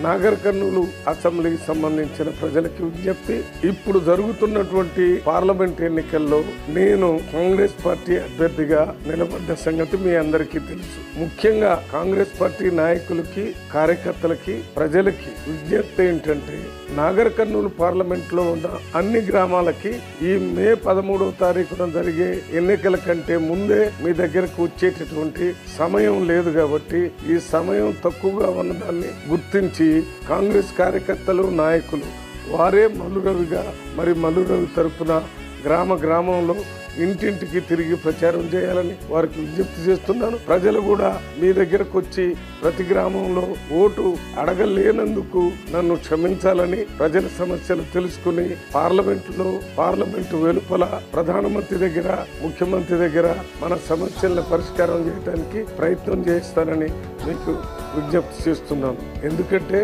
నాగర్ కర్నూలు అసెంబ్లీకి సంబంధించిన ప్రజలకి విజ్ఞప్తి. ఇప్పుడు జరుగుతున్నటువంటి పార్లమెంట్ ఎన్నికల్లో నేను కాంగ్రెస్ పార్టీ అభ్యర్థిగా నిలబడ్డ సంగతి మీ అందరికీ తెలుసు. ముఖ్యంగా కాంగ్రెస్ పార్టీ నాయకులకి, కార్యకర్తలకి, ప్రజలకి విజ్ఞప్తి ఏంటంటే, నాగర్ కర్నూలు పార్లమెంట్ లో ఉన్న అన్ని గ్రామాలకి ఈ మే 13వ తారీఖున జరిగే ఎన్నికల కంటే ముందే మీ దగ్గరకు వచ్చేటటువంటి సమయం లేదు కాబట్టి ఈ సమయం తక్కువగా ఉన్నదాన్ని గుర్తించి కాంగ్రెస్ కార్యకర్తలు, నాయకులు వారే మల్లురవిగా మల్లురవి తరపున గ్రామంలో ఇంటింటికి తిరిగి ప్రచారం చేయాలని వారికి విజ్ఞప్తి చేస్తున్నాను. ప్రజలు కూడా మీ దగ్గరకు వచ్చి ప్రతి గ్రామంలో ఓటు అడగలేనందుకు నన్ను క్షమించాలని, ప్రజల సమస్యలు తెలుసుకుని పార్లమెంటు వెలుపల ప్రధానమంత్రి దగ్గర, ముఖ్యమంత్రి దగ్గర మన సమస్యలను పరిష్కారం చేయడానికి ప్రయత్నం చేస్తానని మీకు విజ్ఞప్తి చేస్తున్నాను. ఎందుకంటే